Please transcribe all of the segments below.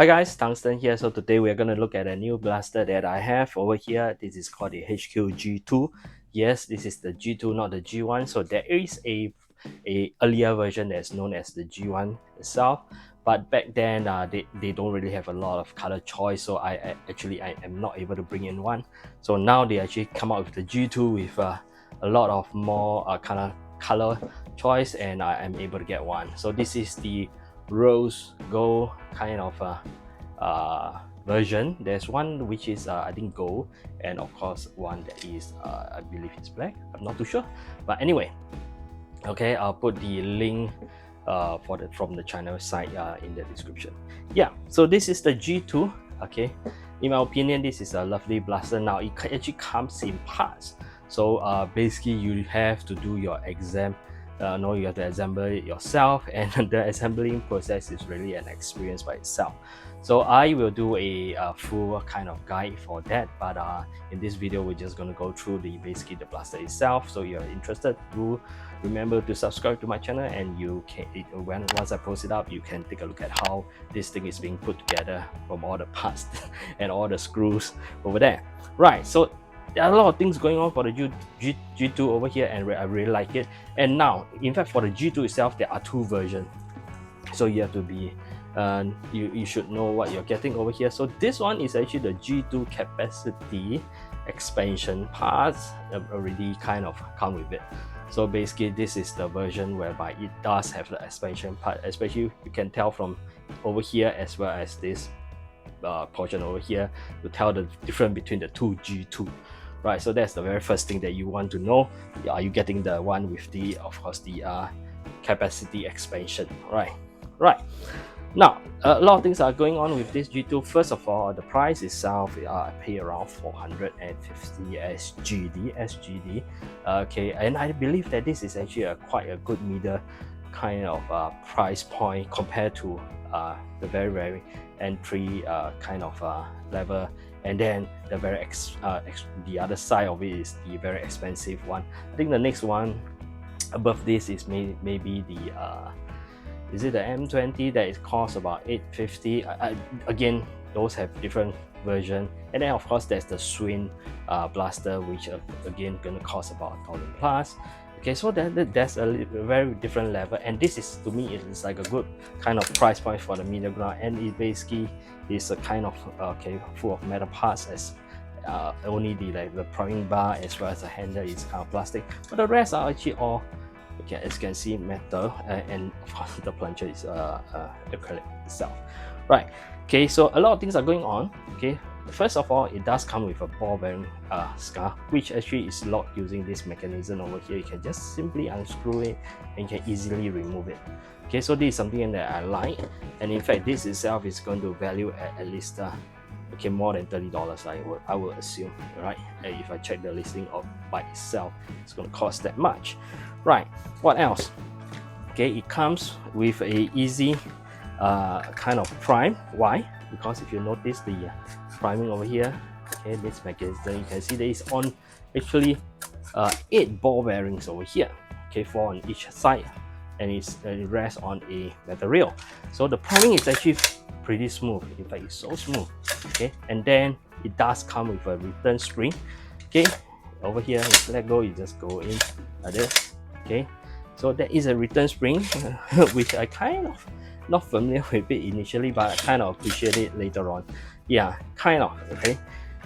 Hi guys, Tungsten here. So today we're going to look at a new blaster that I have over here. This is called the HQ-G2. Yes, this is the G2, not the G1. So there is a earlier version that's known as the G1 itself. But back then, they don't really have a lot of color choice. So I am not able to bring in one. So now they actually come out with the G2 with a lot of more color choice, and I am able to get one. So this is the rose gold kind of version. There's one which is I think gold, and of course one that is I believe it's black. I'm not too sure, but anyway, okay, I'll put the link from the China site in the description. Yeah, so this is the G2. Okay, in my opinion, this is a lovely blaster. Now it actually comes in parts, so basically you have to do your exam. No, you have to assemble it yourself, and the assembling process is really an experience by itself. So I will do a full kind of guide for that, but in this video we're just going to go through basically the blaster itself. So if you're interested, do remember to subscribe to my channel, and you can, once I post it up, you can take a look at how this thing is being put together from all the parts and all the screws over there. Right, so there are a lot of things going on for the G2 over here, and I really like it. And now, in fact, for the G2 itself, there are two versions, so you have to be you should know what you're getting over here. So this one is actually the G2 capacity expansion parts already kind of come with it. So basically this is the version whereby it does have the expansion part, especially you can tell from over here as well as this portion over here to tell the difference between the two G2. Right, so that's the very first thing that you want to know. Are you getting the one with the, of course, the capacity expansion? Right. Now, a lot of things are going on with this G2. First of all, the price itself, I pay around 450 SGD. Okay, and I believe that this is actually quite a good middle kind of price point compared to the very entry kind of level, and then the the other side of it is the very expensive one. I think the next one above this is maybe the is it the M20 that it costs about 850. Again, those have different version, and then of course there's the Swing blaster, which again gonna cost about 1,000 plus. Okay, so that's a very different level, and this is, to me, it's like a good kind of price point for the middle ground, and it basically is a kind of full of metal parts, as only the priming bar as well as the handle is kind of plastic, but the rest are actually all, okay, as you can see, metal, and of course the plunger is acrylic itself. Right, okay, so a lot of things are going on. Okay, first of all, it does come with a ball bearing scar, which actually is locked using this mechanism over here. You can just simply unscrew it and you can easily remove it. Okay, so this is something that I like, and in fact this itself is going to value at least okay, more than $30, I would assume, right? If I check the listing by itself, it's going to cost that much. Right, what else? Okay, it comes with a easy kind of prime. Why? Because if you notice the priming over here, okay, this mechanism, you can see there is on actually 8 ball bearings over here, okay, 4 on each side, and it rests on a metal rail. So the priming is actually pretty smooth. In fact, it's so smooth. Okay, and then it does come with a return spring. Okay, over here, if you let go, you just go in like this. Okay, so there is a return spring, which I kind of not familiar with it initially, but I kind of appreciate it later on. Yeah, kind of. Okay,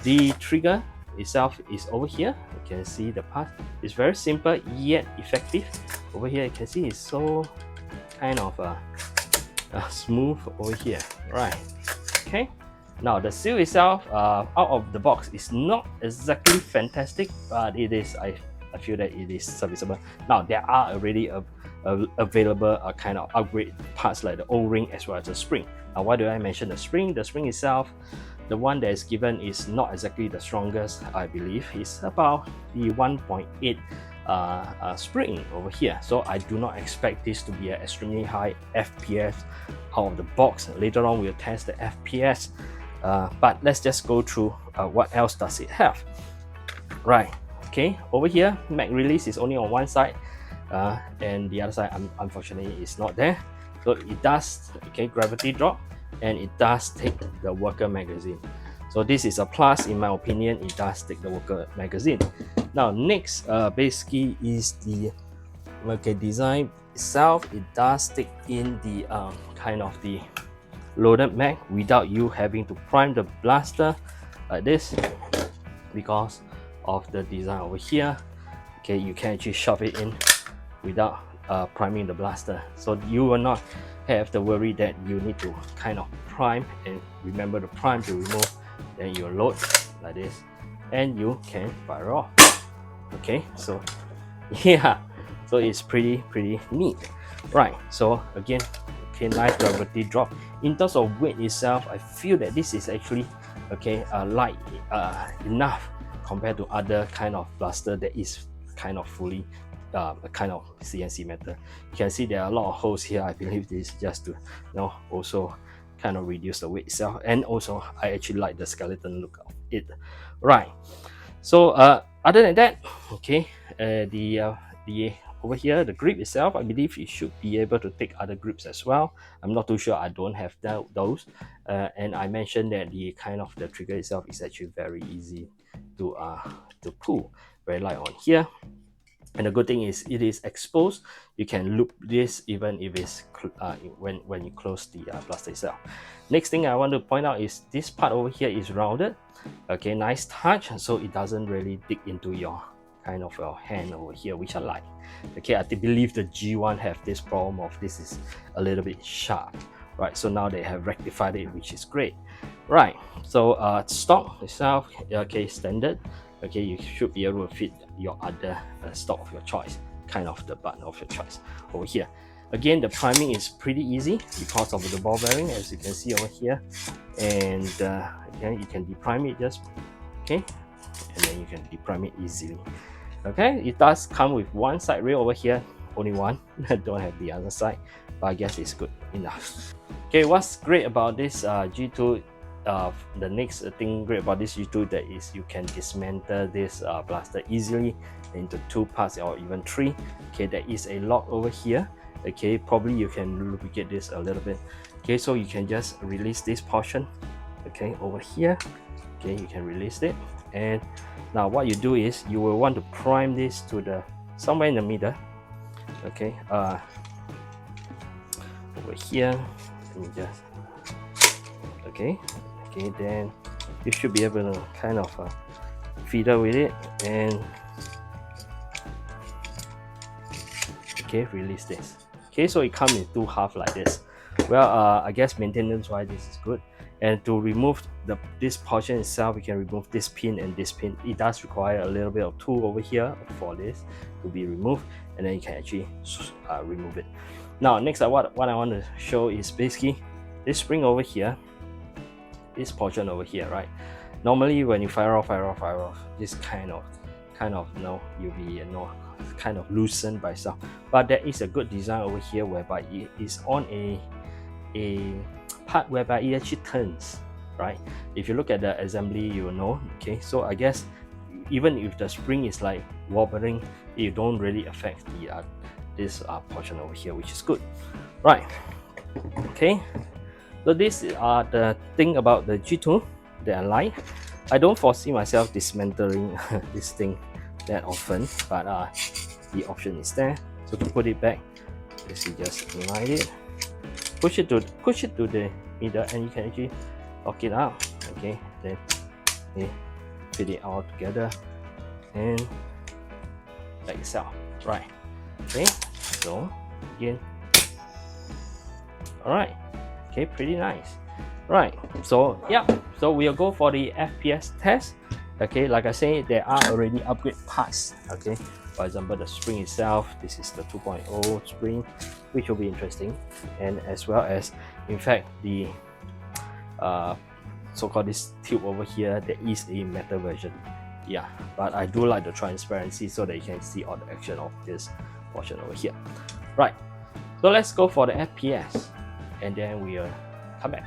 the trigger itself is over here. You can see the part is very simple yet effective. Over here, you can see it's so kind of smooth over here. Right. Okay. Now the seal itself, out of the box, is not exactly fantastic, but it is. I feel that it is serviceable. Now there are already available kind of upgrade parts like the O-ring as well as the spring. Now why do I mention the spring? The spring itself, the one that is given is not exactly the strongest, I believe. It's about the 1.8 spring over here. So I do not expect this to be an extremely high FPS out of the box. Later on we'll test the FPS, but let's just go through what else does it have. Right. Okay, over here, mag release is only on one side, and the other side, unfortunately, is not there. So it does, okay, gravity drop. and it does take the worker magazine. So this is a plus in my opinion. It does take the worker magazine. Now next, basically is the design itself. It does take in the kind of the loaded mag without you having to prime the blaster like this, because of the design over here. Okay, you can actually shove it in without priming the blaster, so you will not have the worry that you need to kind of prime, and remember to prime to remove. Then you load like this and you can fire off. Okay, so yeah, so it's pretty neat, right? So again, okay, nice gravity drop. In terms of weight itself, I feel that this is actually okay, light enough compared to other kind of blaster that is kind of fully a kind of CNC metal. You can see there are a lot of holes here. I believe this is just to also kind of reduce the weight itself, and also I actually like the skeleton look of it, right? So other than that, okay, the over here, the grip itself, I believe it should be able to take other grips as well. I'm not too sure, I don't have those. And I mentioned that the kind of the trigger itself is actually very easy to pull, very light on here. And the good thing is it is exposed. You can loop this even if it's when you close the blaster itself. Next thing I want to point out is this part over here is rounded. Okay, nice touch, so it doesn't really dig into your kind of your hand over here, which I like. Okay, I believe the G1 have this problem of this is a little bit sharp, right? So now they have rectified it, which is great, right? So stock itself, okay, standard. Okay, you should be able to fit your other stock of your choice, kind of the button of your choice over here. Again, the priming is pretty easy because of the ball bearing, as you can see over here. And again, you can deprime it just, okay, and then you can deprime it easily. Okay, it does come with one side rail over here, only one. Don't have the other side, but I guess it's good enough. Okay, what's great about this G2? The next thing great about this G2 that is you can dismantle this blaster easily into 2 parts or even 3. Okay, there is a lock over here. Okay, probably you can lubricate this a little bit. Okay, so you can just release this portion. Okay, over here. Okay, you can release it, and now what you do is you will want to prime this to the somewhere in the middle. Okay, over here, let me just, okay, then you should be able to kind of fiddle with it, and okay, release this. Okay, so it comes in 2 halves like this. Well, I guess maintenance wise this is good. And to remove this portion itself, we can remove this pin and this pin. It does require a little bit of tool over here for this to be removed, and then you can actually remove it. Now next, what I want to show is basically this spring over here, this portion over here, right? Normally when you fire off, this kind of you'll be kind of loosened by itself. But there is a good design over here whereby it is on a part whereby it actually turns, right? If you look at the assembly, you will know. Okay, so I guess even if the spring is like wobbling, it don't really affect the this portion over here, which is good, right? Okay, so this are the thing about the G2 that I like. I don't foresee myself dismantling this thing that often, but the option is there. So to put it back, you just align it, push it to the middle, and you can actually lock it up. Okay, then fit it all together and like so, right? Okay, so again, all right. Okay, pretty nice, right? So yeah, so we'll go for the FPS test. Okay, like I say, there are already upgrade parts. Okay, for example, the spring itself, this is the 2.0 spring, which will be interesting, and as well as, in fact, the so-called this tube over here, there is a metal version. Yeah, but I do like the transparency so that you can see all the action of this portion over here. Right, so let's go for the FPS, and then we'll come back.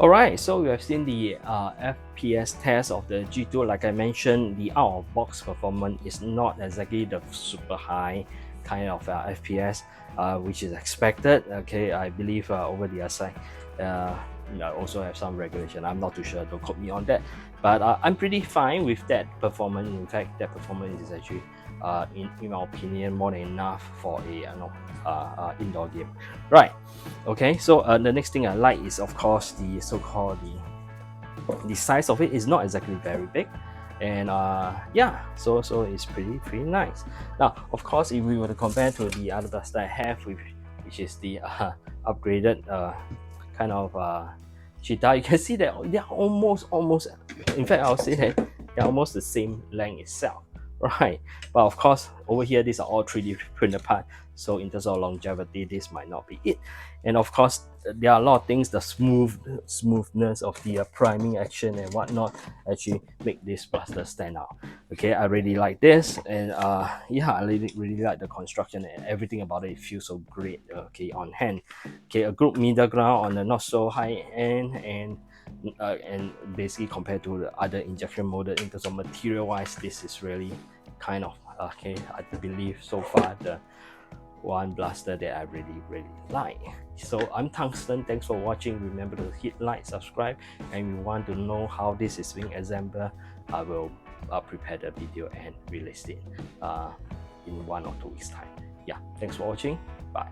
Alright, so we have seen the FPS test of the G2. Like I mentioned, the out-of-box performance is not exactly the super high kind of FPS, which is expected. Okay, I believe over the other side, also have some regulation. I'm not too sure, don't quote me on that. But I'm pretty fine with that performance. In fact, that performance is actually, in my opinion, more than enough for a indoor game. Right. Okay, so the next thing I like is, of course, the so-called the size of it is not exactly very big, and yeah, so it's pretty nice. Now, of course, if we were to compare to the other blaster I have, which is the upgraded kind of cheetah, you can see that they're almost. In fact, I'll say that they're almost the same length itself, right? But of course, over here, these are all 3D printed parts, so in terms of longevity, this might not be it. And of course, there are a lot of things, the smoothness of the priming action and whatnot actually make this blaster stand out. Okay, I really like this, and yeah, I really like the construction and everything about it. It feels so great. Okay, on hand. Okay, a good middle ground on the not so high end, and basically compared to the other injection molded in terms of material wise, this is really kind of okay. I believe so far the one blaster that I really like. So I'm Tungsten, thanks for watching. Remember to hit like, subscribe, and if you want to know how this is being assembled, I will prepare the video and release it in 1 or 2 weeks time. Yeah, thanks for watching. Bye.